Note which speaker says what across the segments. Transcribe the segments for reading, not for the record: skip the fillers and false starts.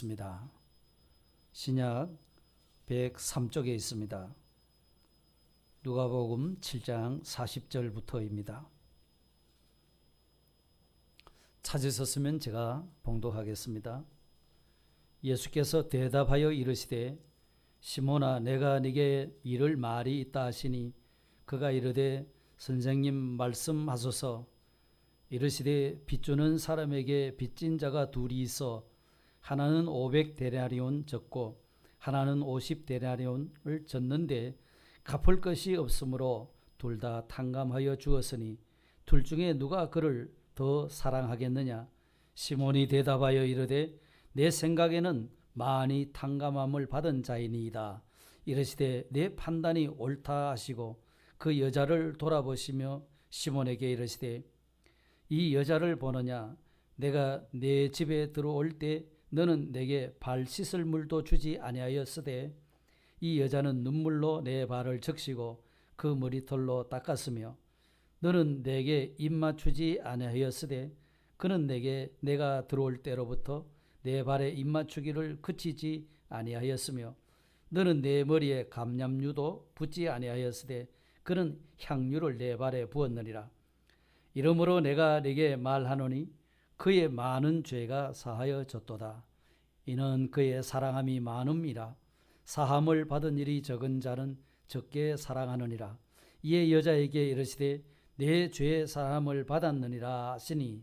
Speaker 1: 있습니다. 신약 103쪽에 있습니다. 누가복음 7장 40절부터입니다. 찾으셨으면 제가 봉독하겠습니다. 예수께서 대답하여 이르시되 시몬아 내가 네게 이를 말이 있다 하시니 그가 이르되 선생님 말씀하소서. 이르시되 빚주는 사람에게 빚진 자가 둘이 있어 하나는 500데나리온 졌고 하나는 50데나리온을 졌는데 갚을 것이 없으므로 둘 다 탕감하여 주었으니 둘 중에 누가 그를 더 사랑하겠느냐. 시몬이 대답하여 이르되 내 생각에는 많이 탕감함을 받은 자이니이다. 이르시되 내 판단이 옳다 하시고 그 여자를 돌아보시며 시몬에게 이르시되 이 여자를 보느냐. 내가 내 집에 들어올 때 너는 내게 발 씻을 물도 주지 아니하였으되 이 여자는 눈물로 내 발을 적시고 그 머리털로 닦았으며 너는 내게 입 맞추지 아니하였으되 그는 내게 내가 들어올 때로부터 내 발에 입 맞추기를 그치지 아니하였으며 너는 내 머리에 감람유도 붓지 아니하였으되 그는 향유를 내 발에 부었느니라. 이러므로 내가 네게 말하노니 그의 많은 죄가 사하여 졌도다. 이는 그의 사랑함이 많음이라. 사함을 받은 일이 적은 자는 적게 사랑하느니라. 이에 여자에게 이르시되 내 죄 사함을 받았느니라 하시니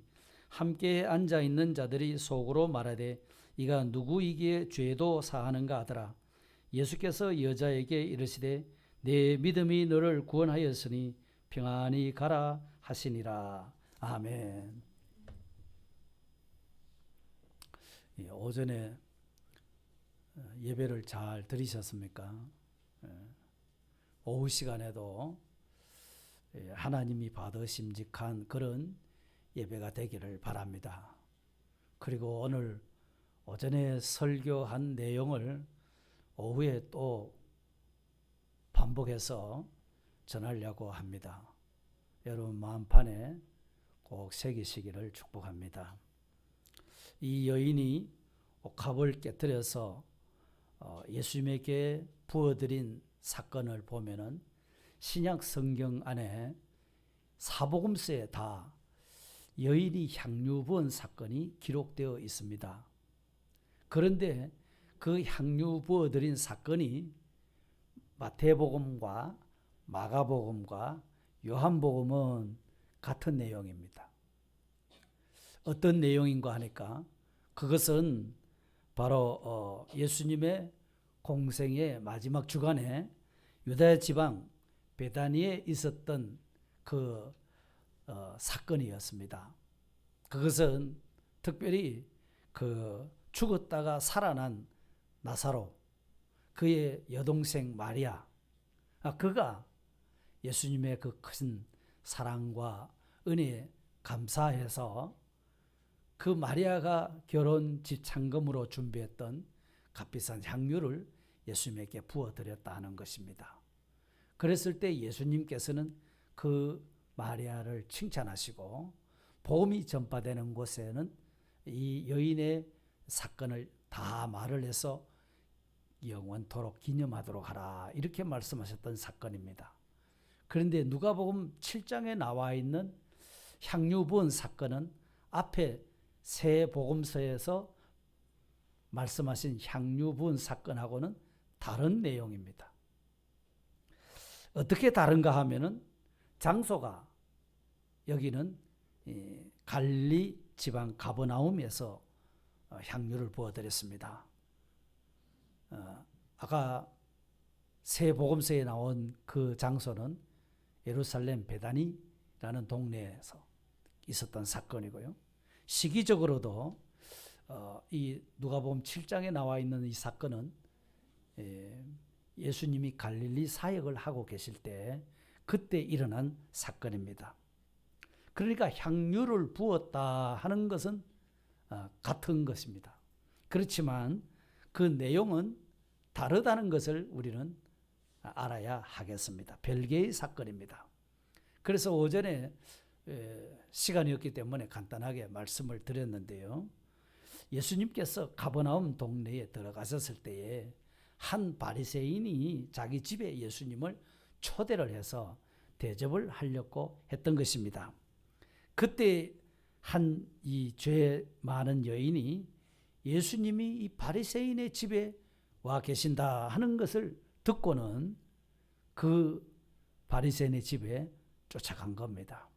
Speaker 1: 함께 앉아있는 자들이 속으로 말하되 이가 누구이기에 죄도 사하는가 하더라. 예수께서 여자에게 이르시되 내 믿음이 너를 구원하였으니 평안히 가라 하시니라. 아멘. 오전에 예배를 잘 들으셨습니까? 오후 시간에도 하나님이 받으심직한 그런 예배가 되기를 바랍니다. 그리고 오늘 오전에 설교한 내용을 오후에 또 반복해서 전하려고 합니다. 여러분 마음판에 꼭 새기시기를 축복합니다. 이 여인이 옥합을 깨뜨려서 예수님에게 부어드린 사건을 보면은 신약 성경 안에 사복음서에 다 여인이 향유 부은 사건이 기록되어 있습니다. 그런데 그 향유 부어드린 사건이 마태복음과 마가복음과 요한복음은 같은 내용입니다. 어떤 내용인가 하니까 그것은 바로 예수님의 공생의 마지막 주간에 유다야 지방 베다니에 있었던 그 사건이었습니다. 그것은 특별히 그 죽었다가 살아난 나사로 그의 여동생 마리아 그가 예수님의 그 큰 사랑과 은혜에 감사해서 그 마리아가 결혼 지참금으로 준비했던 값비싼 향유를 예수님에게 부어드렸다 하는 것입니다. 그랬을 때 예수님께서는 그 마리아를 칭찬하시고 복음이 전파되는 곳에는 이 여인의 사건을 다 말을 해서 영원토록 기념하도록 하라 이렇게 말씀하셨던 사건입니다. 그런데 누가복음 7장에 나와 있는 향유 부은 사건은 앞에 새 복음서에서 말씀하신 향유 부은 사건하고는 다른 내용입니다. 어떻게 다른가 하면은 장소가 여기는 갈릴리 지방 가버나움에서 향유를 부어드렸습니다. 아까 새 복음서에 나온 그 장소는 예루살렘 베다니라는 동네에서 있었던 사건이고요. 시기적으로도 이 누가복음 7장에 나와 있는 이 사건은 예수님이 갈릴리 사역을 하고 계실 때 그때 일어난 사건입니다. 그러니까 향유를 부었다 하는 것은 같은 것입니다. 그렇지만 그 내용은 다르다는 것을 우리는 알아야 하겠습니다. 별개의 사건입니다. 그래서 오전에 시간이 없기 때문에 간단하게 말씀을 드렸는데요. 예수님께서 가버나움 동네에 들어가셨을 때에 한 바리새인이 자기 집에 예수님을 초대를 해서 대접을 하려고 했던 것입니다. 그때 한 이 죄 많은 여인이 예수님이 이 바리새인의 집에 와 계신다 하는 것을 듣고는 그 바리새인의 집에 쫓아간 겁니다.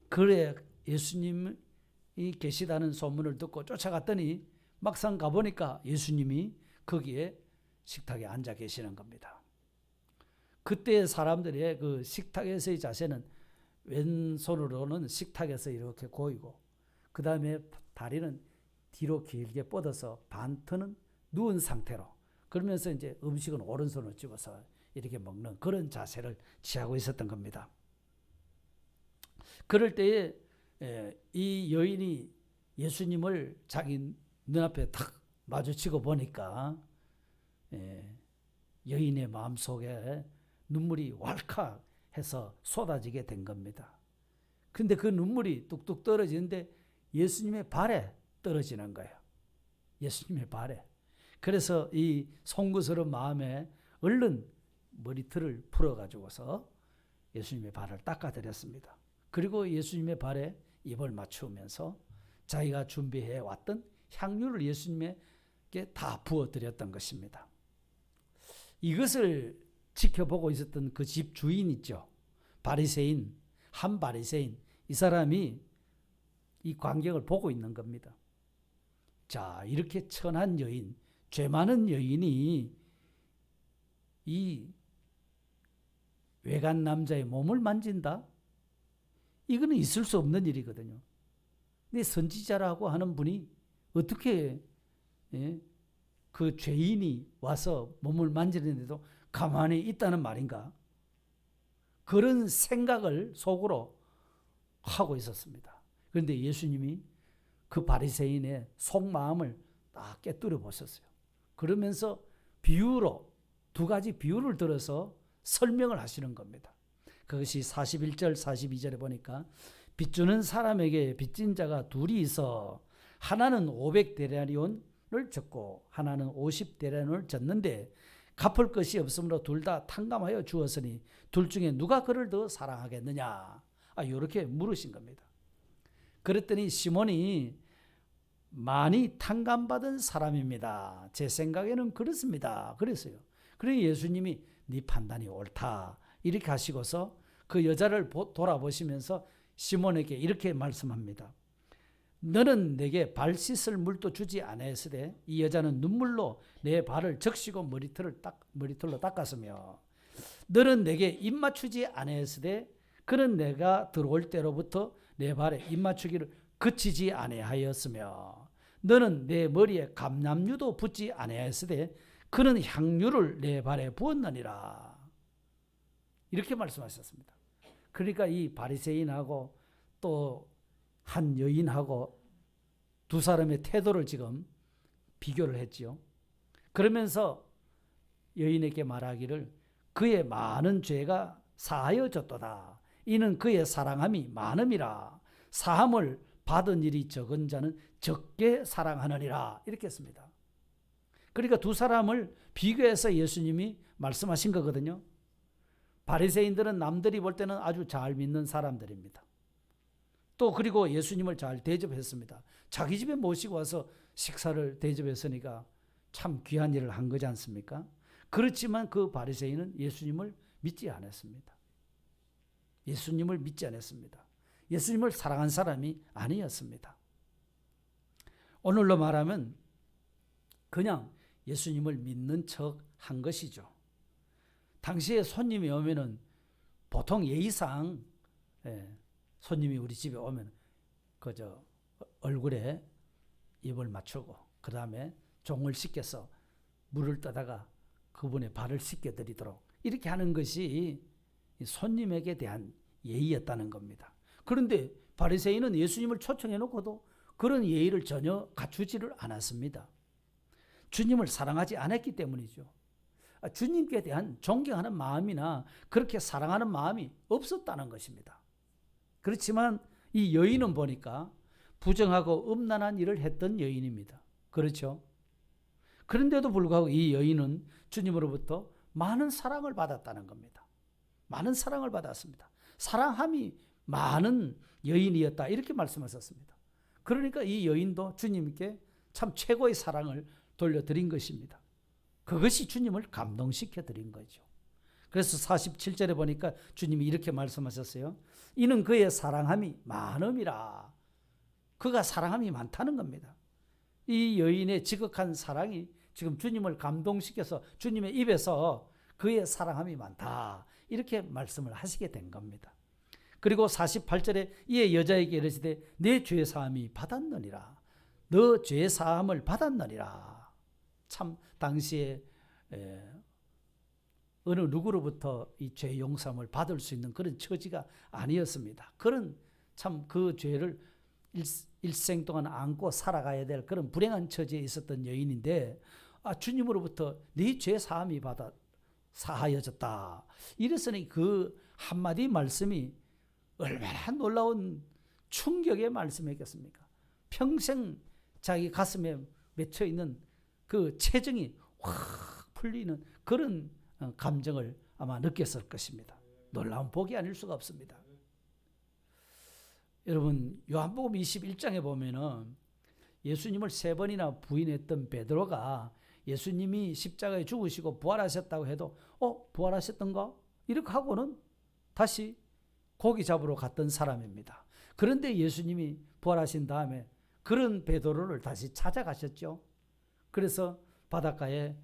Speaker 1: 그래 예수님이 계시다는 소문을 듣고 쫓아갔더니 막상 가보니까 예수님이 거기에 식탁에 앉아 계시는 겁니다. 그때 사람들의 그 식탁에서의 자세는 왼손으로는 식탁에서 이렇게 고이고 그 다음에 다리는 뒤로 길게 뻗어서 반터는 누운 상태로 그러면서 이제 음식은 오른손으로 집어서 이렇게 먹는 그런 자세를 취하고 있었던 겁니다. 그럴 때에 이 여인이 예수님을 자기 눈앞에 딱 마주치고 보니까 여인의 마음속에 눈물이 왈칵해서 쏟아지게 된 겁니다. 근데 그 눈물이 뚝뚝 떨어지는데 예수님의 발에 떨어지는 거예요. 예수님의 발에. 그래서 이 송구스러운 마음에 얼른 머리털을 풀어가지고서 예수님의 발을 닦아드렸습니다. 그리고 예수님의 발에 입을 맞추면서 자기가 준비해 왔던 향유를 예수님에게 다 부어드렸던 것입니다. 이것을 지켜보고 있었던 그 집 주인 있죠. 바리새인, 한 바리새인. 이 사람이 이 광경을 보고 있는 겁니다. 자, 이렇게 천한 여인, 죄 많은 여인이 이 외간 남자의 몸을 만진다? 이거는 있을 수 없는 일이거든요. 근데 선지자라고 하는 분이 어떻게 그 죄인이 와서 몸을 만지는데도 가만히 있다는 말인가? 그런 생각을 속으로 하고 있었습니다. 그런데 예수님이 그 바리새인의 속마음을 딱 깨뜨려 보셨어요. 그러면서 비유로 두 가지 비유를 들어서 설명을 하시는 겁니다. 그것이 41절 42절에 보니까 빚주는 사람에게 빚진 자가 둘이 있어 하나는 500데나리온을 졌고 하나는 50데나리온을 졌는데 갚을 것이 없으므로 둘 다 탕감하여 주었으니 둘 중에 누가 그를 더 사랑하겠느냐? 이렇게 물으신 겁니다. 그랬더니 시몬이 많이 탕감받은 사람입니다. 제 생각에는 그렇습니다. 그랬어요. 그러니 예수님이 네 판단이 옳다. 이렇게 하시고서 그 여자를 돌아보시면서 시몬에게 이렇게 말씀합니다. 너는 내게 발 씻을 물도 주지 아니하였으되 이 여자는 눈물로 내 발을 적시고 머리털로 닦았으며 너는 내게 입 맞추지 아니하였으되 그는 내가 들어올 때로부터 내 발에 입 맞추기를 그치지 아니하였으며 너는 내 머리에 감람유도 붓지 아니하였으되 그는 향유를 내 발에 부었느니라. 이렇게 말씀하셨습니다. 그러니까 이 바리새인하고 또 한 여인하고 두 사람의 태도를 지금 비교를 했지요. 그러면서 여인에게 말하기를 그의 많은 죄가 사하여졌도다. 이는 그의 사랑함이 많음이라. 사함을 받은 일이 적은 자는 적게 사랑하느니라. 이렇게 했습니다. 그러니까 두 사람을 비교해서 예수님이 말씀하신 거거든요. 바리새인들은 남들이 볼 때는 아주 잘 믿는 사람들입니다. 또 그리고 예수님을 잘 대접했습니다. 자기 집에 모시고 와서 식사를 대접했으니까 참 귀한 일을 한 거지 않습니까? 그렇지만 그 바리새인은 예수님을 믿지 않았습니다. 예수님을 믿지 않았습니다. 예수님을 사랑한 사람이 아니었습니다. 오늘로 말하면 그냥 예수님을 믿는 척 한 것이죠. 당시에 손님이 오면은 보통 예의상 손님이 우리 집에 오면 그저 얼굴에 입을 맞추고 그 다음에 종을 씻겨서 물을 떠다가 그분의 발을 씻겨드리도록 이렇게 하는 것이 손님에게 대한 예의였다는 겁니다. 그런데 바리새인은 예수님을 초청해놓고도 그런 예의를 전혀 갖추지를 않았습니다. 주님을 사랑하지 않았기 때문이죠. 주님께 대한 존경하는 마음이나 그렇게 사랑하는 마음이 없었다는 것입니다. 그렇지만 이 여인은 보니까 부정하고 음란한 일을 했던 여인입니다. 그렇죠? 그런데도 불구하고 이 여인은 주님으로부터 많은 사랑을 받았다는 겁니다. 많은 사랑을 받았습니다. 사랑함이 많은 여인이었다 이렇게 말씀하셨습니다. 그러니까 이 여인도 주님께 참 최고의 사랑을 돌려드린 것입니다. 그것이 주님을 감동시켜 드린 거죠. 그래서 47절에 보니까 주님이 이렇게 말씀하셨어요. 이는 그의 사랑함이 많음이라. 그가 사랑함이 많다는 겁니다. 이 여인의 지극한 사랑이 지금 주님을 감동시켜서 주님의 입에서 그의 사랑함이 많다 이렇게 말씀을 하시게 된 겁니다. 그리고 48절에 이에 여자에게 이르시되 내 죄 사함이 받았느니라. 너 죄 사함을 받았느니라. 참 당시에 어느 누구로부터 이 죄 용서함을 받을 수 있는 그런 처지가 아니었습니다. 그런 참 그 죄를 일생 동안 안고 살아가야 될 그런 불행한 처지에 있었던 여인인데 주님으로부터 네 죄 사함이 받아 사하여졌다. 이랬으니 그 한마디 말씀이 얼마나 놀라운 충격의 말씀이겠습니까? 평생 자기 가슴에 맺혀 있는 그 체증이 확 풀리는 그런 감정을 아마 느꼈을 것입니다. 놀라운 복이 아닐 수가 없습니다. 여러분 요한복음 21장에 보면은 예수님을 3번이나 부인했던 베드로가 예수님이 십자가에 죽으시고 부활하셨다고 해도 부활하셨던가? 이렇게 하고는 다시 고기 잡으러 갔던 사람입니다. 그런데 예수님이 부활하신 다음에 그런 베드로를 다시 찾아가셨죠. 그래서 바닷가에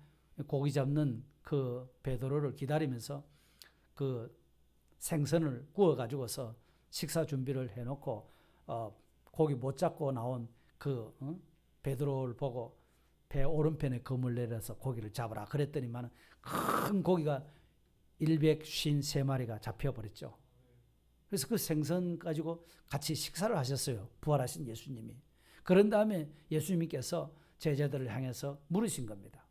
Speaker 1: 고기 잡는 그 베드로를 기다리면서 그 생선을 구워가지고서 식사 준비를 해놓고 고기 못 잡고 나온 그 베드로를 보고 배 오른편에 검을 내려서 고기를 잡으라 그랬더니만 큰 고기가 153마리가 잡혀버렸죠. 그래서 그 생선 가지고 같이 식사를 하셨어요. 부활하신 예수님이. 그런 다음에 예수님께서 제자들을 향해서 물으신 겁니다.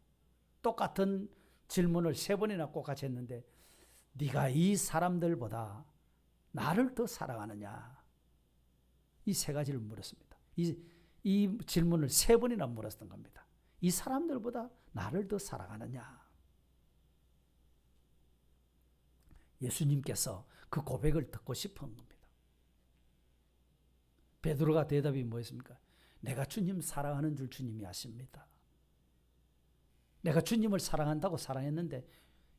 Speaker 1: 똑같은 질문을 3번이나 똑같이 했는데 네가 이 사람들보다 나를 더 사랑하느냐? 이 3가지를 물었습니다. 이 질문을 3번이나 물었던 겁니다. 이 사람들보다 나를 더 사랑하느냐? 예수님께서 그 고백을 듣고 싶은 겁니다. 베드로가 대답이 뭐였습니까? 내가 주님 사랑하는 줄 주님이 아십니다. 내가 주님을 사랑한다고 사랑했는데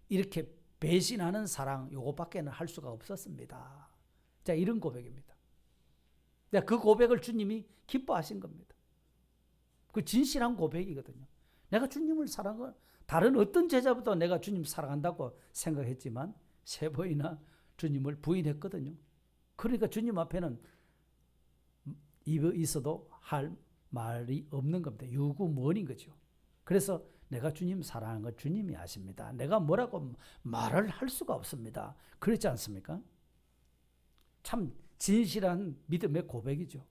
Speaker 1: 이렇게 배신하는 사랑 요것밖에는 할 수가 없었습니다. 자, 이런 고백입니다. 그 고백을 주님이 기뻐하신 겁니다. 그 진실한 고백이거든요. 내가 주님을 사랑하고 다른 어떤 제자보다 내가 주님 사랑한다고 생각했지만 3번이나 주님을 부인했거든요. 그러니까 주님 앞에는 입에 있어도 할 말이 없는 겁니다. 유구무원인 거죠. 그래서 내가 주님 사랑하는 걸 주님이 아십니다. 내가 뭐라고 말을 할 수가 없습니다. 그렇지 않습니까? 참 진실한 믿음의 고백이죠.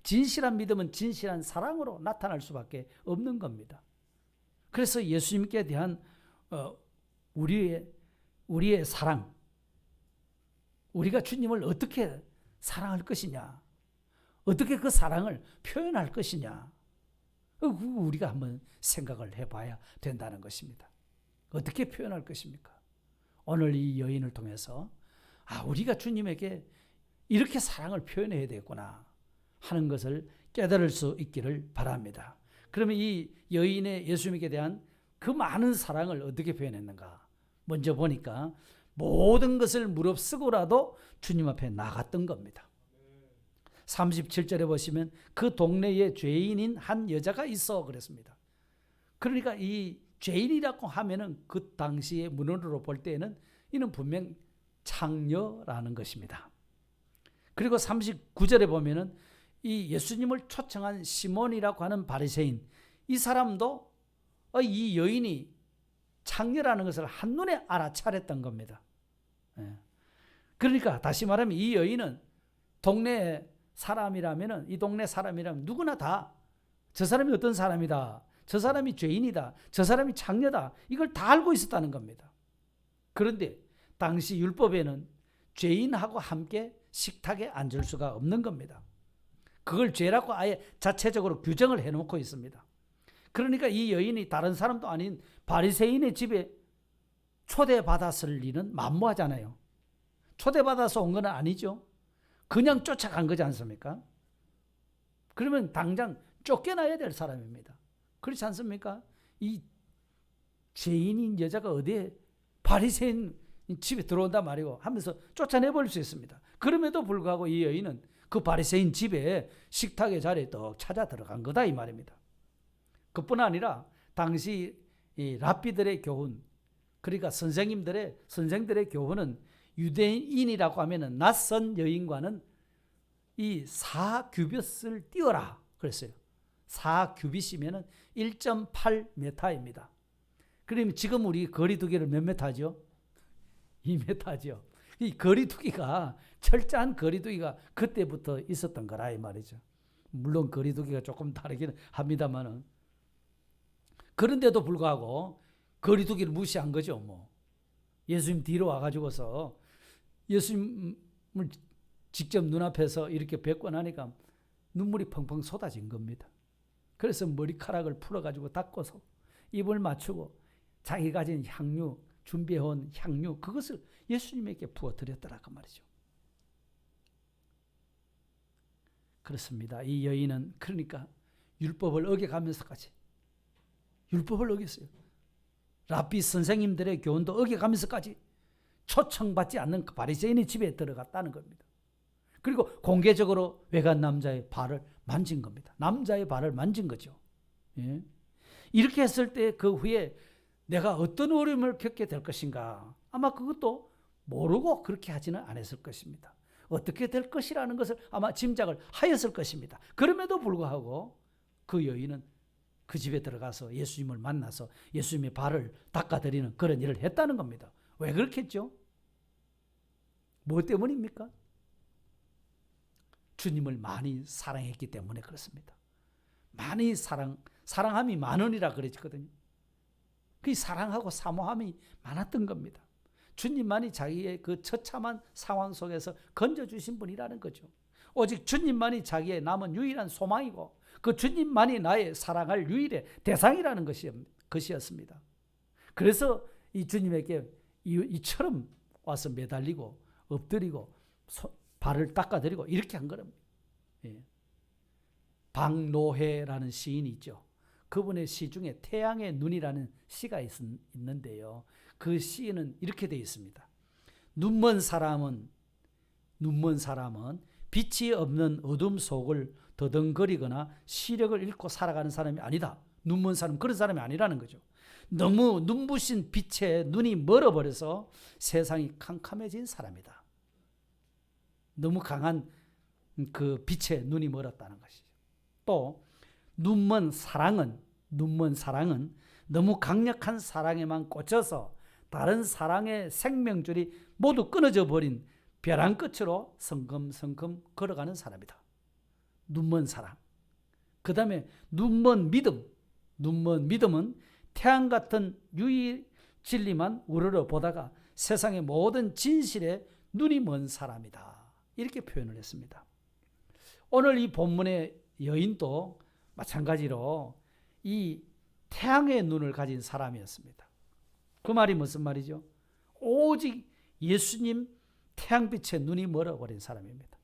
Speaker 1: 진실한 믿음은 진실한 사랑으로 나타날 수밖에 없는 겁니다. 그래서 예수님께 대한 우리의 사랑, 우리가 주님을 어떻게 사랑할 것이냐, 어떻게 그 사랑을 표현할 것이냐, 우리가 한번 생각을 해봐야 된다는 것입니다. 어떻게 표현할 것입니까? 오늘 이 여인을 통해서 우리가 주님에게 이렇게 사랑을 표현해야 되겠구나 하는 것을 깨달을 수 있기를 바랍니다. 그러면 이 여인의 예수님께 대한 그 많은 사랑을 어떻게 표현했는가? 먼저 보니까 모든 것을 무릅쓰고라도 주님 앞에 나갔던 겁니다. 37절에 보시면 그 동네에 죄인인 한 여자가 있어 그랬습니다. 그러니까 이 죄인이라고 하면은 그 당시의 문헌으로 볼 때에는 이는 분명 창녀라는 것입니다. 그리고 39절에 보면은 이 예수님을 초청한 시몬이라고 하는 바리새인, 이 사람도 이 여인이 창녀라는 것을 한눈에 알아차렸던 겁니다. 그러니까 다시 말하면 이 여인은 동네 사람이라면은, 이 동네 사람이라면 누구나 다 저 사람이 어떤 사람이다, 저 사람이 죄인이다, 저 사람이 창녀다, 이걸 다 알고 있었다는 겁니다. 그런데 당시 율법에는 죄인하고 함께 식탁에 앉을 수가 없는 겁니다. 그걸 죄라고 아예 자체적으로 규정을 해놓고 있습니다. 그러니까 이 여인이 다른 사람도 아닌 바리새인의 집에 초대받았을 리는 만무하잖아요. 초대받아서 온 건 아니죠. 그냥 쫓아간 거지 않습니까? 그러면 당장 쫓겨나야 될 사람입니다. 그렇지 않습니까? 이 죄인인 여자가 어디에 바리새인 집에 들어온다 말이고 하면서 쫓아내버릴 수 있습니다. 그럼에도 불구하고 이 여인은 그 바리새인 집에 식탁의 자리에 떡 찾아 들어간 거다 이 말입니다. 그뿐 아니라 당시 이 랍비들의 교훈, 그러니까 선생들의 교훈은 유대인이라고 하면은 낯선 여인과는 이 4규빗을 띄워라 그랬어요. 4규빗이면은 1.8m입니다. 그러면 지금 우리 거리두기를 몇 미터죠? 2m죠. 이 거리두기가 철저한 거리두기가 그때부터 있었던 거라 이 말이죠. 물론 거리두기가 조금 다르기는 합니다만은 그런데도 불구하고 거리두기를 무시한 거죠. 뭐 예수님 뒤로 와가지고서 예수님을 직접 눈앞에서 이렇게 뵙고 나니까 눈물이 펑펑 쏟아진 겁니다. 그래서 머리카락을 풀어가지고 닦고서 입을 맞추고 자기 가진 향유, 준비해온 향유 그것을 예수님에게 부어드렸더라 그 말이죠. 그렇습니다. 이 여인은 그러니까 율법을 어겨가면서까지 율법을 어겼어요. 랍비 선생님들의 교훈도 어겨가면서까지 초청받지 않는 바리새인의 집에 들어갔다는 겁니다. 그리고 공개적으로 외간 남자의 발을 만진 겁니다. 남자의 발을 만진 거죠. 예? 이렇게 했을 때 그 후에 내가 어떤 어려움을 겪게 될 것인가 아마 그것도 모르고 그렇게 하지는 않았을 것입니다. 어떻게 될 것이라는 것을 아마 짐작을 하였을 것입니다. 그럼에도 불구하고 그 여인은 그 집에 들어가서 예수님을 만나서 예수님의 발을 닦아드리는 그런 일을 했다는 겁니다. 왜 그렇겠죠? 뭐 때문입니까? 주님을 많이 사랑했기 때문에 그렇습니다. 많이 사랑함이 만원이라 그랬거든요. 그 사랑하고 사모함이 많았던 겁니다. 주님만이 자기의 그 처참한 상황 속에서 건져주신 분이라는 거죠. 오직 주님만이 자기의 남은 유일한 소망이고 그 주님만이 나의 사랑할 유일의 대상이라는 것이었습니다. 그래서 이 주님에게 이처럼 와서 매달리고 엎드리고 발을 닦아드리고 이렇게 한 겁니다. 예. 박노해라는 시인이 있죠. 그분의 시 중에 태양의 눈이라는 시가 있는데요. 그 시는 이렇게 되어 있습니다. 눈먼 사람은 빛이 없는 어둠 속을 더덩거리거나 시력을 잃고 살아가는 사람이 아니다. 눈먼 사람 그런 사람이 아니라는 거죠. 너무 눈부신 빛에 눈이 멀어버려서 세상이 캄캄해진 사람이다. 너무 강한 그 빛에 눈이 멀었다는 것이죠. 또 눈먼 사랑은 너무 강력한 사랑에만 꽂혀서 다른 사랑의 생명줄이 모두 끊어져 버린 벼랑 끝으로 성큼성큼 걸어가는 사람이다. 눈먼 사랑. 그 다음에 눈먼 믿음은 태양 같은 유일 진리만 우러러 보다가 세상의 모든 진실에 눈이 먼 사람이다. 이렇게 표현을 했습니다. 오늘 이 본문의 여인도 마찬가지로 이 태양의 눈을 가진 사람이었습니다. 그 말이 무슨 말이죠? 오직 예수님 태양빛에 눈이 멀어버린 사람입니다.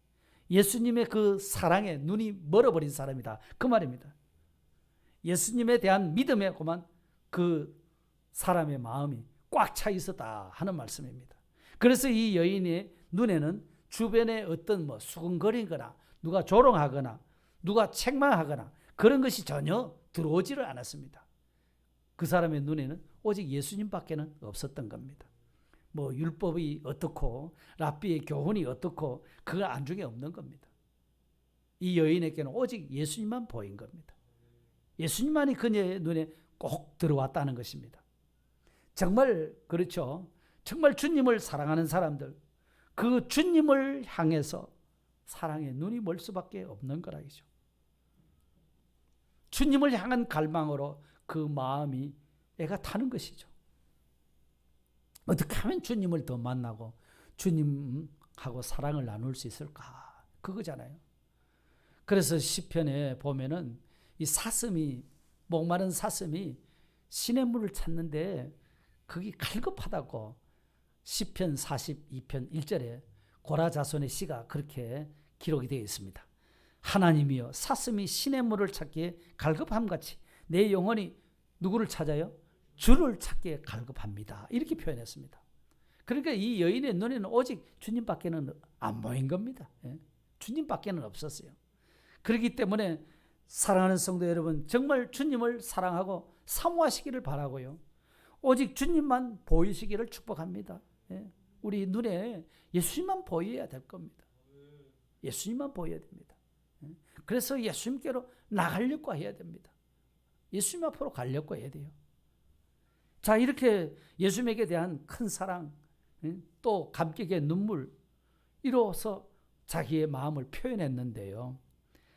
Speaker 1: 예수님의 그 사랑에 눈이 멀어버린 사람이다. 그 말입니다. 예수님에 대한 믿음에만 그 사람의 마음이 꽉 차 있었다 하는 말씀입니다. 그래서 이 여인의 눈에는 주변에 어떤 수근거리거나 누가 조롱하거나 누가 책망하거나 그런 것이 전혀 들어오지를 않았습니다. 그 사람의 눈에는 오직 예수님밖에는 없었던 겁니다. 율법이 어떻고 랍비의 교훈이 어떻고 그건 안중에 없는 겁니다. 이 여인에게는 오직 예수님만 보인 겁니다. 예수님만이 그녀의 눈에 꼭 들어왔다는 것입니다. 정말 그렇죠. 정말 주님을 사랑하는 사람들 그 주님을 향해서 사랑의 눈이 멀 수밖에 없는 거라기죠. 주님을 향한 갈망으로 그 마음이 애가 타는 것이죠. 어떻게 하면 주님을 더 만나고 주님하고 사랑을 나눌 수 있을까? 그거잖아요. 그래서 시편에 보면은 이 사슴이, 목마른 사슴이 시냇물을 찾는데 그게 갈급하다고 시편 42편 1절에 고라자손의 시가 그렇게 기록이 되어 있습니다. 하나님이여, 사슴이 시냇물을 찾기에 갈급함같이 내 영혼이 누구를 찾아요? 주를 찾기에 갈급합니다. 이렇게 표현했습니다. 그러니까 이 여인의 눈에는 오직 주님밖에는 안 보인 겁니다. 주님밖에는 없었어요. 그렇기 때문에 사랑하는 성도 여러분, 정말 주님을 사랑하고 사모하시기를 바라고요. 오직 주님만 보이시기를 축복합니다. 우리 눈에 예수님만 보여야 될 겁니다. 예수님만 보여야 됩니다. 그래서 예수님께로 나가려고 해야 됩니다. 예수님 앞으로 가려고 해야 돼요. 자, 이렇게 예수님에게 대한 큰 사랑, 또 감격의 눈물, 이로써 자기의 마음을 표현했는데요.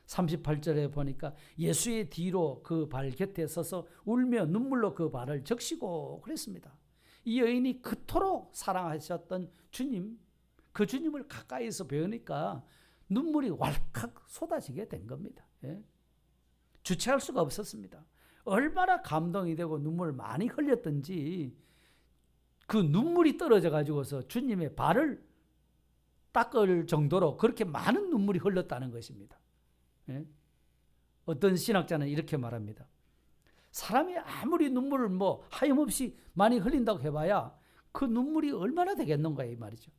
Speaker 1: 38절에 보니까 예수의 뒤로 그 발 곁에 서서 울며 눈물로 그 발을 적시고 그랬습니다. 이 여인이 그토록 사랑하셨던 주님, 그 주님을 가까이서 배우니까 눈물이 왈칵 쏟아지게 된 겁니다. 주체할 수가 없었습니다. 얼마나 감동이 되고 눈물을 많이 흘렸던지 그 눈물이 떨어져 가지고서 주님의 발을 닦을 정도로 그렇게 많은 눈물이 흘렀다는 것입니다. 어떤 신학자는 이렇게 말합니다. 사람이 아무리 눈물을 하염없이 많이 흘린다고 해봐야 그 눈물이 얼마나 되겠는가 이 말이죠.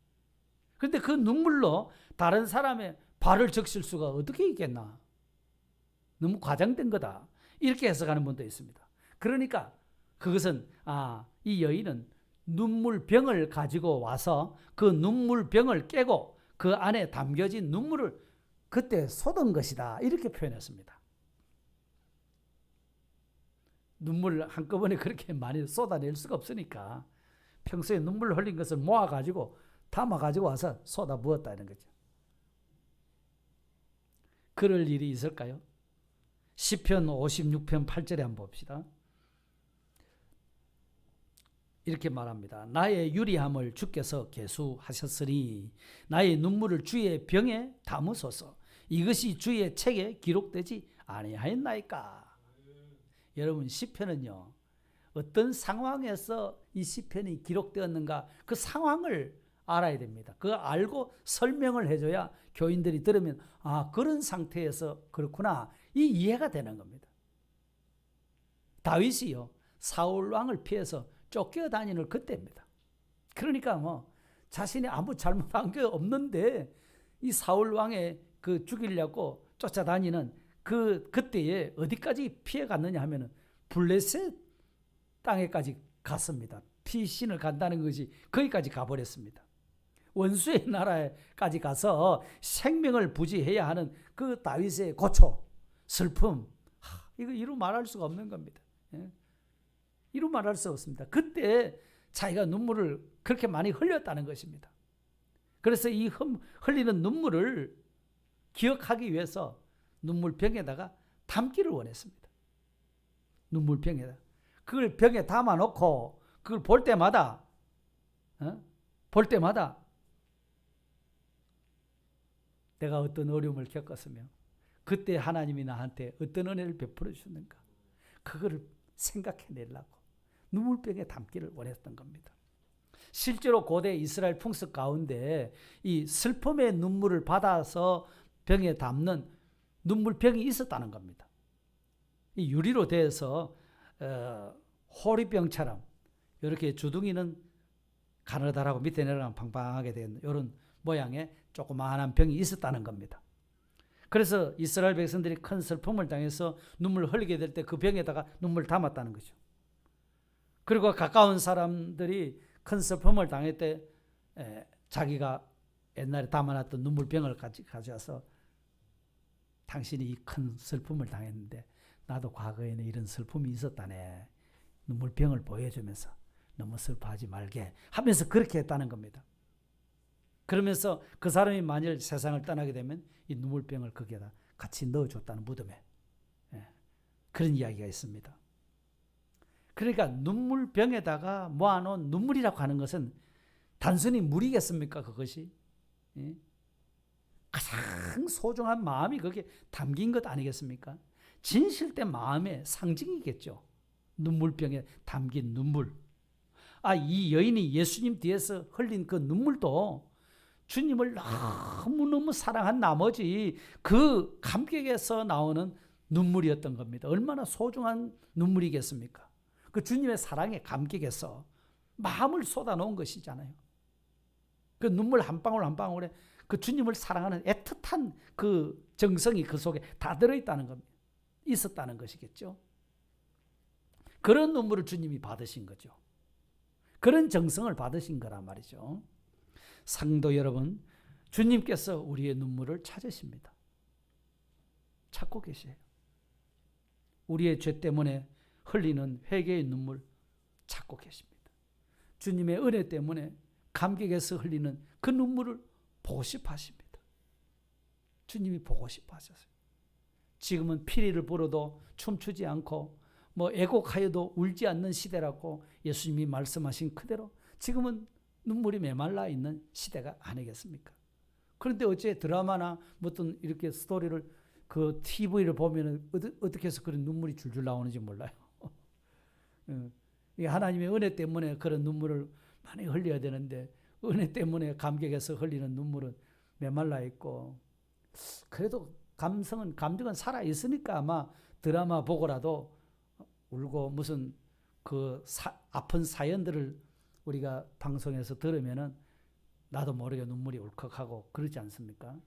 Speaker 1: 그런데 그 눈물로 다른 사람의 발을 적실 수가 어떻게 있겠나. 너무 과장된 거다. 이렇게 해석하는 분도 있습니다. 그러니까 그것은 이 여인은 눈물병을 가지고 와서 그 눈물병을 깨고 그 안에 담겨진 눈물을 그때 쏟은 것이다. 이렇게 표현했습니다. 눈물을 한꺼번에 그렇게 많이 쏟아낼 수가 없으니까 평소에 눈물 흘린 것을 모아가지고 담아가지고 와서 쏟아 부었다 이런 거죠. 그럴 일이 있을까요? 시편 56편 8절에 한번 봅시다. 이렇게 말합니다. 나의 유리함을 주께서 계수하셨으니 나의 눈물을 주의 병에 담으소서. 이것이 주의 책에 기록되지 아니하였나이까. 여러분, 시편은요, 어떤 상황에서 이 시편이 기록되었는가 그 상황을 알아야 됩니다. 그거 알고 설명을 해줘야 교인들이 들으면 그런 상태에서 그렇구나, 이 이해가 되는 겁니다. 다윗이요, 사울 왕을 피해서 쫓겨다니는 그때입니다. 그러니까 자신이 아무 잘못한 게 없는데 이 사울 왕의 그 죽이려고 쫓아다니는 그때에 어디까지 피해갔느냐 하면은 블레셋 땅에까지 갔습니다. 피신을 간다는 것이 거기까지 가버렸습니다. 원수의 나라에까지 가서 생명을 부지해야 하는 그 다윗의 고초, 슬픔, 이거 이루 말할 수가 없는 겁니다. 이루 말할 수 없습니다. 그때 자기가 눈물을 그렇게 많이 흘렸다는 것입니다. 그래서 이 흘리는 눈물을 기억하기 위해서 눈물병에다가 담기를 원했습니다. 눈물병에다. 그걸 병에 담아놓고 그걸 볼 때마다 내가 어떤 어려움을 겪었으며 그때 하나님이 나한테 어떤 은혜를 베풀어 주셨는가, 그거를 생각해내려고 눈물병에 담기를 원했던 겁니다. 실제로 고대 이스라엘 풍습 가운데 이 슬픔의 눈물을 받아서 병에 담는 눈물병이 있었다는 겁니다. 이 유리로 되어서 호리병처럼 이렇게 주둥이는 가느다랗고 밑에 내려가면 팡팡하게 된 이런 모양의 조그마한 병이 있었다는 겁니다. 그래서 이스라엘 백성들이 큰 슬픔을 당해서 눈물을 흘리게 될 때 그 병에다가 눈물을 담았다는 거죠. 그리고 가까운 사람들이 큰 슬픔을 당할 때 자기가 옛날에 담아놨던 눈물병을 가져와서 당신이 이 큰 슬픔을 당했는데 나도 과거에는 이런 슬픔이 있었다네, 눈물병을 보여주면서 너무 슬퍼하지 말게 하면서 그렇게 했다는 겁니다. 그러면서 그 사람이 만일 세상을 떠나게 되면 이 눈물병을 거기에다 같이 넣어줬다는 무덤에, 그런 이야기가 있습니다. 그러니까 눈물병에다가 모아놓은 눈물이라고 하는 것은 단순히 물이겠습니까? 그것이 가장 소중한 마음이 거기에 담긴 것 아니겠습니까? 진실된 마음의 상징이겠죠. 눈물병에 담긴 눈물. 이 여인이 예수님 뒤에서 흘린 그 눈물도 주님을 너무너무 사랑한 나머지 그 감격에서 나오는 눈물이었던 겁니다. 얼마나 소중한 눈물이겠습니까? 그 주님의 사랑의 감격에서 마음을 쏟아놓은 것이잖아요. 그 눈물 한 방울 한 방울에 그 주님을 사랑하는 애틋한 그 정성이 그 속에 다 들어있다는 겁니다. 있었다는 것이겠죠. 그런 눈물을 주님이 받으신 거죠. 그런 정성을 받으신 거란 말이죠. 상도 여러분, 주님께서 우리의 눈물을 찾으십니다. 찾고 계세요. 우리의 죄 때문에 흘리는 회개의 눈물 찾고 계십니다. 주님의 은혜 때문에 감격에서 흘리는 그 눈물을 보고 싶어 하십니다. 주님이 보고 싶어 하셨어요. 지금은 피리를 불어도 춤추지 않고 애곡하여도 울지 않는 시대라고 예수님이 말씀하신 그대로 지금은 눈물이 메말라 있는 시대가 아니겠습니까? 그런데 어째 드라마나 어떤 이렇게 스토리를 그 TV를 보면 어떻게 해서 그런 눈물이 줄줄 나오는지 몰라요. 하나님의 은혜 때문에 그런 눈물을 많이 흘려야 되는데 은혜 때문에 감격에서 흘리는 눈물은 메말라 있고, 그래도 감정은 살아 있으니까 아마 드라마 보고라도 울고 무슨 그 아픈 사연들을 우리가 방송에서 들으면은 나도 모르게 눈물이 울컥하고 그러지 않습니까?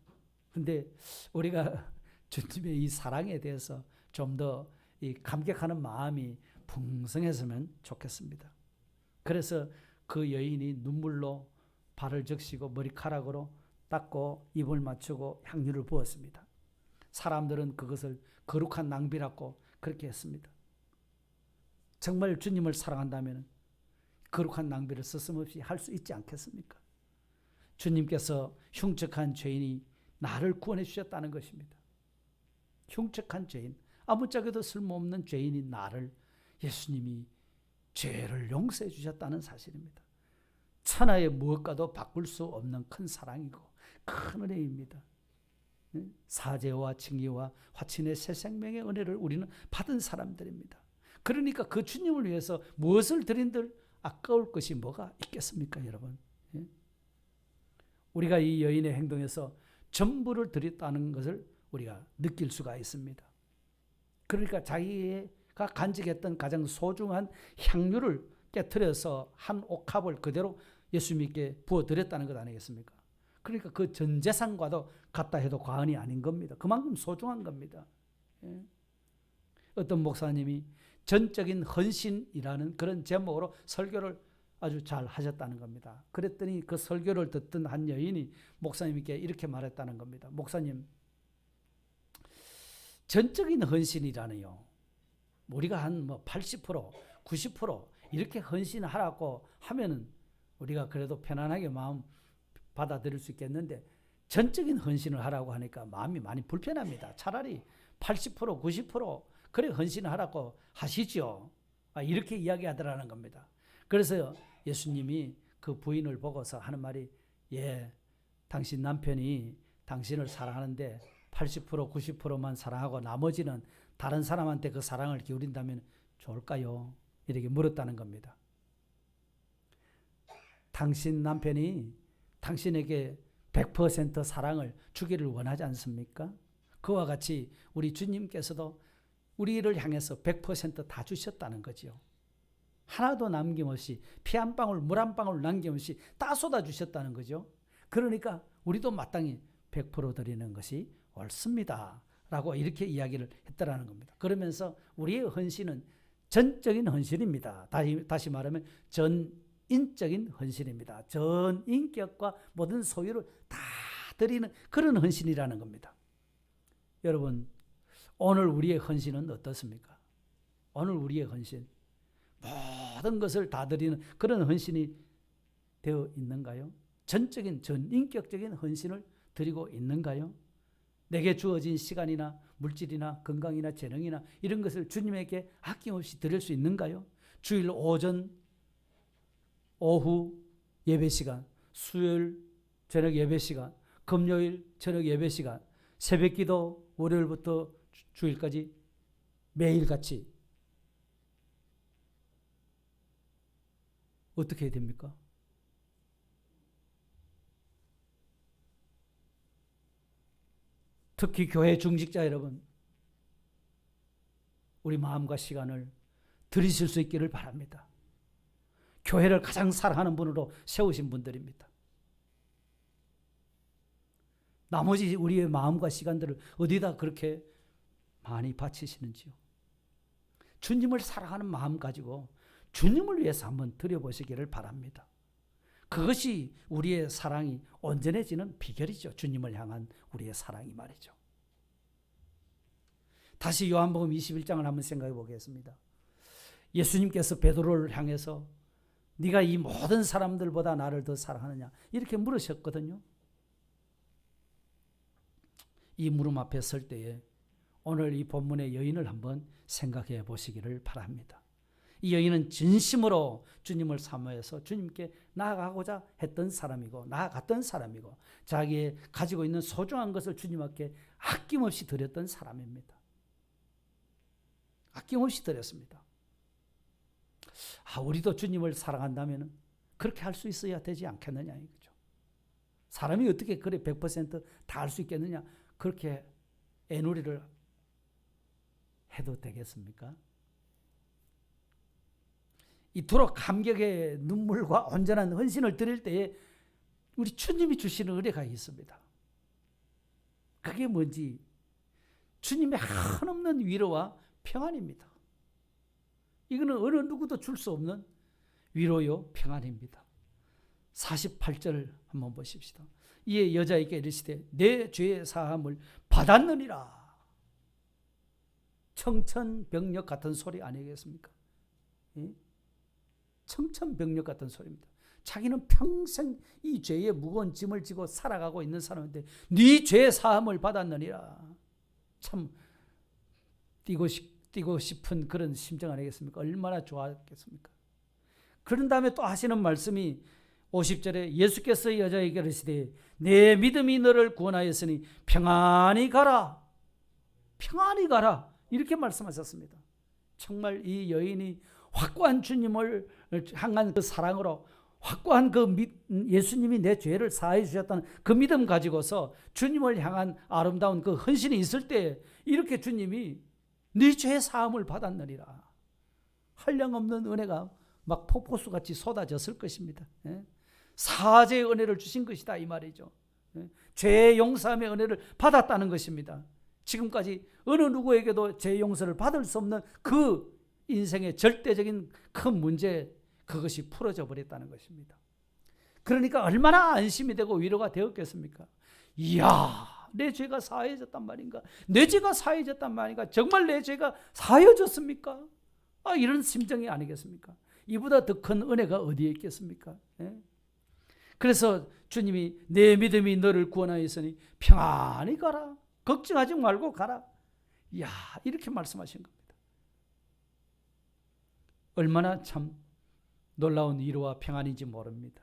Speaker 1: 근데 우리가 주님의 이 사랑에 대해서 좀 더 이 감격하는 마음이 풍성했으면 좋겠습니다. 그래서 그 여인이 눈물로 발을 적시고 머리카락으로 닦고 입을 맞추고 향유를 부었습니다. 사람들은 그것을 거룩한 낭비라고 그렇게 했습니다. 정말 주님을 사랑한다면 거룩한 낭비를 서슴없이 할 수 있지 않겠습니까? 주님께서 흉측한 죄인이 나를 구원해 주셨다는 것입니다. 흉측한 죄인, 아무짝에도 쓸모없는 죄인인 나를 예수님이 죄를 용서해 주셨다는 사실입니다. 천하의 무엇과도 바꿀 수 없는 큰 사랑이고 큰 은혜입니다. 사죄와 징의와 화친의 새 생명의 은혜를 우리는 받은 사람들입니다. 그러니까 그 주님을 위해서 무엇을 드린들 아까울 것이 뭐가 있겠습니까, 여러분? 우리가 이 여인의 행동에서 전부를 드렸다는 것을 우리가 느낄 수가 있습니다. 그러니까 자기가 간직했던 가장 소중한 향유를 깨트려서 한 옥합을 그대로 예수님께 부어드렸다는 것 아니겠습니까? 그러니까 그 전 재산과도 같다 해도 과언이 아닌 겁니다. 그만큼 소중한 겁니다. 어떤 목사님이 전적인 헌신이라는 그런 제목으로 설교를 아주 잘 하셨다는 겁니다. 그랬더니 그 설교를 듣던 한 여인이 목사님께 이렇게 말했다는 겁니다. 목사님, 전적인 헌신이라네요. 우리가 한 80%, 90% 이렇게 헌신하라고 하면은 우리가 그래도 편안하게 마음 받아들일 수 있겠는데 전적인 헌신을 하라고 하니까 마음이 많이 불편합니다. 차라리 80%, 90% 그래 헌신하라고 하시죠. 이렇게 이야기하더라는 겁니다. 그래서 예수님이 그 부인을 보고서 하는 말이, 당신 남편이 당신을 사랑하는데 80%, 90%만 사랑하고 나머지는 다른 사람한테 그 사랑을 기울인다면 좋을까요? 이렇게 물었다는 겁니다. 당신 남편이 당신에게 100% 사랑을 주기를 원하지 않습니까? 그와 같이 우리 주님께서도 우리를 향해서 100% 다 주셨다는 거죠. 하나도 남김없이 피 한 방울 물 한 방울 남김없이 다 쏟아 주셨다는 거죠. 그러니까 우리도 마땅히 100% 드리는 것이 옳습니다 라고 이렇게 이야기를 했다라는 겁니다. 그러면서 우리의 헌신은 전적인 헌신입니다. 다시 말하면 전인적인 헌신입니다. 전 인격과 모든 소유를 다 드리는 그런 헌신이라는 겁니다. 여러분, 오늘 우리의 헌신은 어떻습니까? 오늘 우리의 헌신, 모든 것을 다 드리는 그런 헌신이 되어 있는가요? 전적인 전인격적인 헌신을 드리고 있는가요? 내게 주어진 시간이나 물질이나 건강이나 재능이나 이런 것을 주님에게 아낌없이 드릴 수 있는가요? 주일 오전, 오후 예배 시간, 수요일 저녁 예배 시간, 금요일 저녁 예배 시간, 새벽기도 월요일부터 주일까지 매일같이 어떻게 해야 됩니까? 특히 교회 중직자 여러분, 우리 마음과 시간을 들이실 수 있기를 바랍니다. 교회를 가장 사랑하는 분으로 세우신 분들입니다. 나머지 우리의 마음과 시간들을 어디다 그렇게 많이 바치시는지요? 주님을 사랑하는 마음 가지고 주님을 위해서 한번 드려보시기를 바랍니다. 그것이 우리의 사랑이 온전해지는 비결이죠. 주님을 향한 우리의 사랑이 말이죠. 다시 요한복음 21장을 한번 생각해 보겠습니다. 예수님께서 베드로를 향해서 네가 이 모든 사람들보다 나를 더 사랑하느냐 이렇게 물으셨거든요. 이 물음 앞에 설 때에 오늘 이 본문의 여인을 한번 생각해 보시기를 바랍니다. 이 여인은 진심으로 주님을 사모해서 주님께 나아가고자 했던 사람이고 나아갔던 사람이고 자기의 가지고 있는 소중한 것을 주님 앞에 아낌없이 드렸던 사람입니다. 아낌없이 드렸습니다. 우리도 주님을 사랑한다면 그렇게 할 수 있어야 되지 않겠느냐 이거죠. 사람이 어떻게 그래 100% 다 할 수 있겠느냐 그렇게 애누리를 해도 되겠습니까? 이토록 감격의 눈물과 온전한 헌신을 드릴 때에 우리 주님이 주시는 은혜가 있습니다. 그게 뭔지 주님의 한없는 위로와 평안입니다. 이거는 어느 누구도 줄 수 없는 위로요 평안입니다. 48절 한번 보십시다. 이에 여자에게 이르시되 내 죄의 사함을 받았느니라. 청천벽력 같은 소리 아니겠습니까? 청천벽력 같은 소리입니다. 자기는 평생 이 죄의 무거운 짐을 지고 살아가고 있는 사람인데 네 죄의 사함을 받았느니라. 참 뛰고 싶은 그런 심정 아니겠습니까? 얼마나 좋았겠습니까? 그런 다음에 또 하시는 말씀이 50절에 예수께서 여자에게 이르시되 내 믿음이 너를 구원하였으니 평안히 가라. 평안히 가라. 이렇게 말씀하셨습니다. 정말 이 여인이 확고한 주님을 향한 그 사랑으로 확고한 그 예수님이 내 죄를 사해 주셨다는 그 믿음 가지고서 주님을 향한 아름다운 그 헌신이 있을 때 이렇게 주님이 네 죄의 사함을 받았느니라. 한량없는 은혜가 막 폭포수같이 쏟아졌을 것입니다. 사죄의 은혜를 주신 것이다 이 말이죠. 죄의 용서함의 은혜를 받았다는 것입니다. 지금까지 어느 누구에게도 죄의 용서를 받을 수 없는 그 인생의 절대적인 큰 문제 그것이 풀어져 버렸다는 것입니다. 그러니까 얼마나 안심이 되고 위로가 되었겠습니까? 이야 내 죄가 사해졌단 말인가? 내 죄가 사해졌단 말인가? 정말 내 죄가 사해졌습니까? 이런 심정이 아니겠습니까? 이보다 더 큰 은혜가 어디에 있겠습니까? 그래서 주님이 내 믿음이 너를 구원하였으니 평안히 가라. 걱정하지 말고 가라. 이야 이렇게 말씀하신 겁니다. 얼마나 참 놀라운 위로와 평안인지 모릅니다.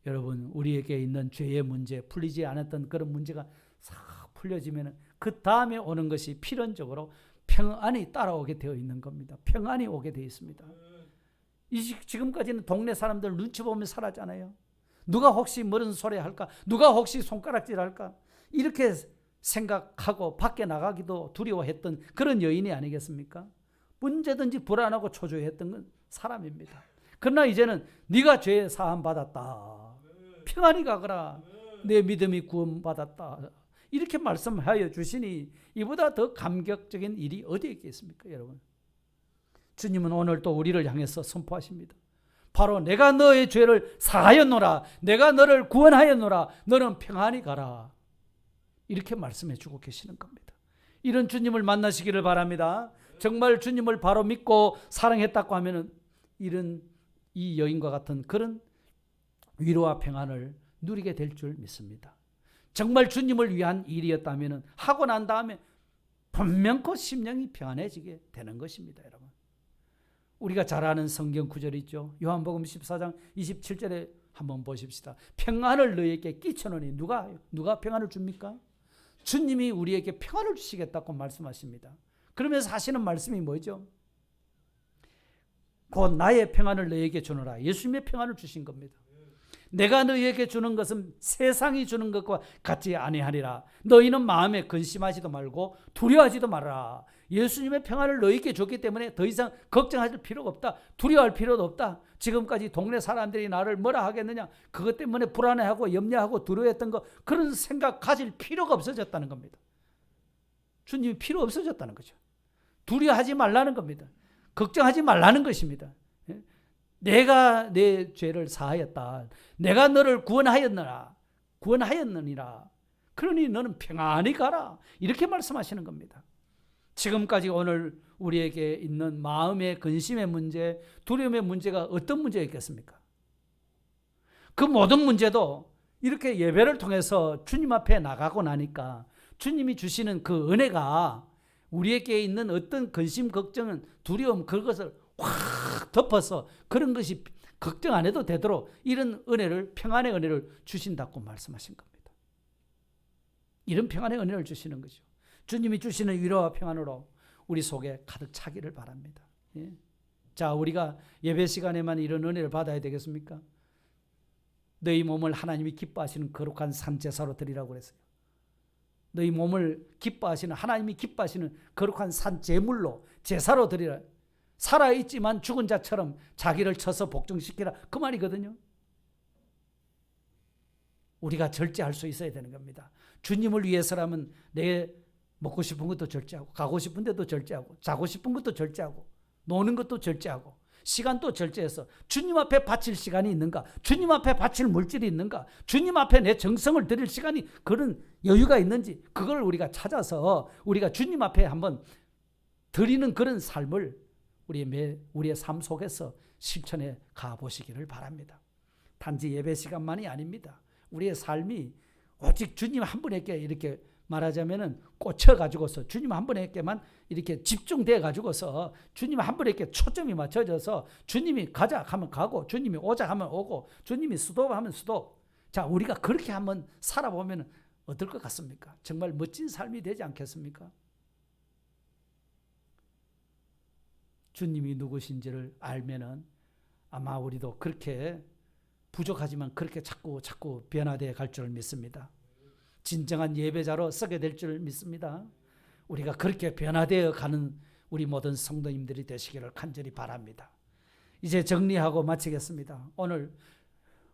Speaker 1: 여러분 우리에게 있는 죄의 문제 풀리지 않았던 그런 문제가 싹 풀려지면 그 다음에 오는 것이 필연적으로 평안이 따라오게 되어 있는 겁니다. 평안이 오게 되어 있습니다. 지금까지는 동네 사람들 눈치 보면 살았잖아요. 누가 혹시 뭐런 소리 할까? 누가 혹시 손가락질 할까? 이렇게 생각하고 밖에 나가기도 두려워했던 그런 여인이 아니겠습니까? 언제든지 불안하고 초조했던 건 사람입니다. 그러나 이제는 네가 죄 사함 받았다. 평안히 가거라. 내 믿음이 구원받았다. 이렇게 말씀하여 주시니 이보다 더 감격적인 일이 어디에 있겠습니까, 여러분? 주님은 오늘 또 우리를 향해서 선포하십니다. 바로 내가 너의 죄를 사하였노라. 내가 너를 구원하였노라. 너는 평안히 가라. 이렇게 말씀해 주고 계시는 겁니다. 이런 주님을 만나시기를 바랍니다. 정말 주님을 바로 믿고 사랑했다고 하면은 이런 이 여인과 같은 그런 위로와 평안을 누리게 될 줄 믿습니다. 정말 주님을 위한 일이었다면 하고 난 다음에 분명코 심령이 평안해지게 되는 것입니다, 여러분. 우리가 잘 아는 성경 구절이 있죠. 요한복음 14장 27절에 한번 보십시다. 평안을 너희에게 끼쳐놓으니 누가 평안을 줍니까? 주님이 우리에게 평안을 주시겠다고 말씀하십니다. 그러면서 하시는 말씀이 뭐죠? 곧 나의 평안을 너희에게 주노라. 예수님의 평안을 주신 겁니다. 내가 너희에게 주는 것은 세상이 주는 것과 같지 아니하리라. 너희는 마음에 근심하지도 말고 두려워하지도 말아라. 예수님의 평안을 너희에게 줬기 때문에 더 이상 걱정할 필요가 없다. 두려워할 필요도 없다. 지금까지 동네 사람들이 나를 뭐라 하겠느냐, 그것 때문에 불안해하고 염려하고 두려워했던 거, 그런 생각 가질 필요가 없어졌다는 겁니다. 주님이 필요 없어졌다는 거죠. 두려워하지 말라는 겁니다. 걱정하지 말라는 것입니다. 내가 내 죄를 사하였다. 내가 너를 구원하였느니라. 그러니 너는 평안히 가라. 이렇게 말씀하시는 겁니다. 지금까지 오늘 우리에게 있는 마음의 근심의 문제, 두려움의 문제가 어떤 문제였겠습니까? 그 모든 문제도 이렇게 예배를 통해서 주님 앞에 나가고 나니까 주님이 주시는 그 은혜가 우리에게 있는 어떤 근심, 걱정은, 두려움, 그것을 확 덮어서 그런 것이 걱정 안 해도 되도록 이런 은혜를, 평안의 은혜를 주신다고 말씀하신 겁니다. 이런 평안의 은혜를 주시는 거죠. 주님이 주시는 위로와 평안으로 우리 속에 가득 차기를 바랍니다. 예. 자, 우리가 예배 시간에만 이런 은혜를 받아야 되겠습니까? 너희 몸을 하나님이 기뻐하시는 거룩한 산제사로 드리라고 그랬어요. 너희 몸을 기뻐하시는, 하나님이 기뻐하시는 거룩한 산제물로, 제사로 드리라. 살아있지만 죽은 자처럼 자기를 쳐서 복종시키라, 그 말이거든요. 우리가 절제할 수 있어야 되는 겁니다. 주님을 위해서라면 내 먹고 싶은 것도 절제하고, 가고 싶은 데도 절제하고, 자고 싶은 것도 절제하고, 노는 것도 절제하고, 시간도 절제해서 주님 앞에 바칠 시간이 있는가, 주님 앞에 바칠 물질이 있는가, 주님 앞에 내 정성을 드릴 시간이, 그런 여유가 있는지, 그걸 우리가 찾아서 우리가 주님 앞에 한번 드리는 그런 삶을 우리의 삶 속에서 실천해 가보시기를 바랍니다. 단지 예배 시간만이 아닙니다. 우리의 삶이 오직 주님 한 분에게 이렇게 말하자면은 꽂혀가지고서 주님 한 분에게만 이렇게 집중돼 가지고서 주님 한 분에게 초점이 맞춰져서 주님이 가자 하면 가고, 주님이 오자 하면 오고, 주님이 스톱 하면 스톱. 자, 우리가 그렇게 한번 살아보면 어떨 것 같습니까? 정말 멋진 삶이 되지 않겠습니까? 주님이 누구신지를 알면은 아마 우리도 그렇게 부족하지만 그렇게 자꾸 변화되어 갈 줄 믿습니다. 진정한 예배자로 서게 될 줄 믿습니다. 우리가 그렇게 변화되어 가는 우리 모든 성도님들이 되시기를 간절히 바랍니다. 이제 정리하고 마치겠습니다. 오늘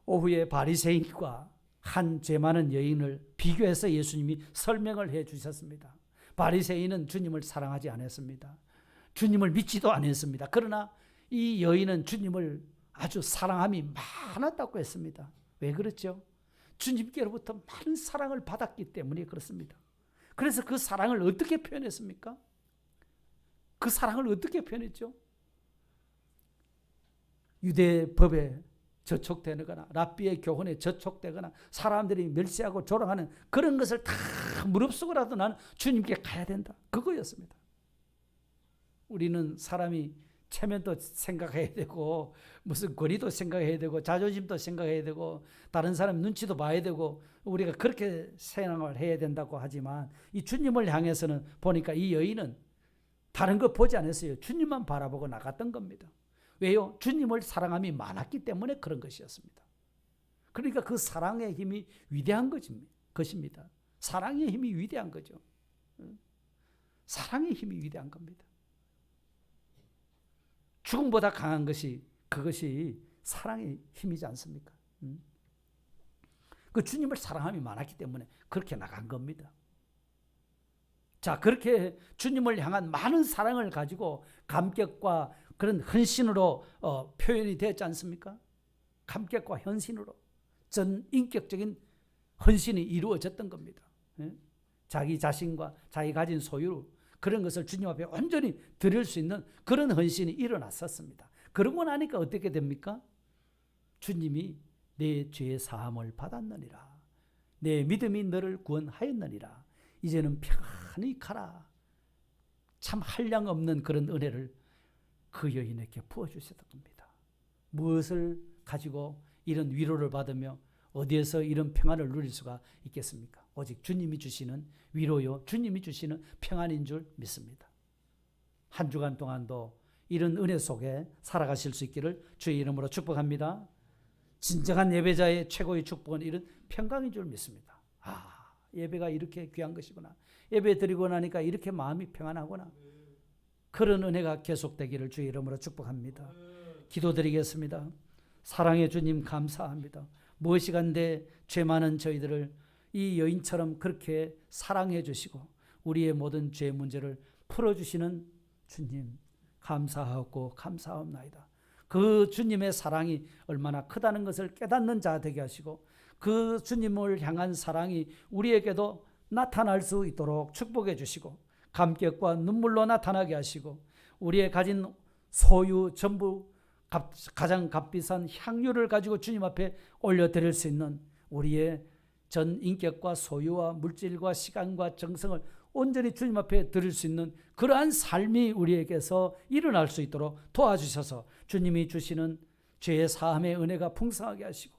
Speaker 1: 오후에 바리새인과 한 죄 많은 여인을 비교해서 예수님이 설명을 해 주셨습니다. 바리새인은 주님을 사랑하지 않았습니다. 주님을 믿지도 않았습니다. 그러나 이 여인은 주님을 아주 사랑함이 많았다고 했습니다. 왜 그렇죠? 주님께로부터 많은 사랑을 받았기 때문에 그렇습니다. 그래서 그 사랑을 어떻게 표현했습니까? 그 사랑을 어떻게 표현했죠? 유대 법에 저촉되거나 랍비의 교훈에 저촉되거나 사람들이 멸시하고 조롱하는 그런 것을 다 무릅쓰고라도 나는 주님께 가야 된다, 그거였습니다. 우리는 사람이 체면도 생각해야 되고, 무슨 권위도 생각해야 되고, 자존심도 생각해야 되고, 다른 사람 눈치도 봐야 되고, 우리가 그렇게 생각을 해야 된다고 하지만, 이 주님을 향해서는 보니까 이 여인은 다른 거 보지 않았어요. 주님만 바라보고 나갔던 겁니다. 왜요? 주님을 사랑함이 많았기 때문에 그런 것이었습니다. 그러니까 그 사랑의 힘이 위대한 것입니다. 사랑의 힘이 위대한 거죠. 사랑의 힘이 위대한 겁니다. 죽음보다 강한 것이, 그것이 사랑의 힘이지 않습니까? 그 주님을 사랑함이 많았기 때문에 그렇게 나간 겁니다. 자, 그렇게 주님을 향한 많은 사랑을 가지고 감격과 그런 헌신으로 표현이 되었지 않습니까? 감격과 헌신으로 전인격적인 헌신이 이루어졌던 겁니다. 자기 자신과 자기 가진 소유, 그런 것을 주님 앞에 온전히 드릴 수 있는 그런 헌신이 일어났었습니다. 그러고 나니까 어떻게 됩니까? 주님이 내 죄의 사함을 받았느니라. 내 믿음이 너를 구원하였느니라. 이제는 평안히 가라. 참 한량 없는 그런 은혜를 그 여인에게 부어주셨던 겁니다. 무엇을 가지고 이런 위로를 받으며 어디에서 이런 평안을 누릴 수가 있겠습니까? 오직 주님이 주시는 위로요, 주님이 주시는 평안인 줄 믿습니다. 한 주간 동안도 이런 은혜 속에 살아가실 수 있기를 주의 이름으로 축복합니다. 진정한 예배자의 최고의 축복은 이런 평강인 줄 믿습니다. 예배가 이렇게 귀한 것이구나. 예배 드리고 나니까 이렇게 마음이 평안하구나. 그런 은혜가 계속되기를 주의 이름으로 축복합니다. 기도드리겠습니다. 사랑의 주님 감사합니다. 무엇이간데 죄 많은 저희들을 이 여인처럼 그렇게 사랑해 주시고 우리의 모든 죄 문제를 풀어주시는 주님 감사하고 감사합나이다. 그 주님의 사랑이 얼마나 크다는 것을 깨닫는 자 되게 하시고 그 주님을 향한 사랑이 우리에게도 나타날 수 있도록 축복해 주시고 감격과 눈물로 나타나게 하시고 우리의 가진 소유 전부 가장 값비싼 향유를 가지고 주님 앞에 올려드릴 수 있는 우리의 전 인격과 소유와 물질과 시간과 정성을 온전히 주님 앞에 드릴 수 있는 그러한 삶이 우리에게서 일어날 수 있도록 도와주셔서 주님이 주시는 죄의 사함의 은혜가 풍성하게 하시고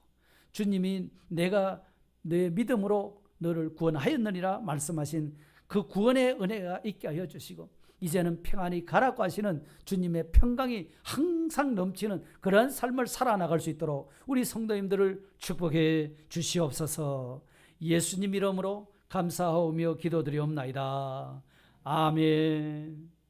Speaker 1: 주님이 내가 내 믿음으로 너를 구원하였느니라 말씀하신 그 구원의 은혜가 있게 하여 주시고 이제는 평안히 가라고 하시는 주님의 평강이 항상 넘치는 그러한 삶을 살아나갈 수 있도록 우리 성도님들을 축복해 주시옵소서. 예수님 이름으로 감사하오며 기도드리옵나이다. 아멘.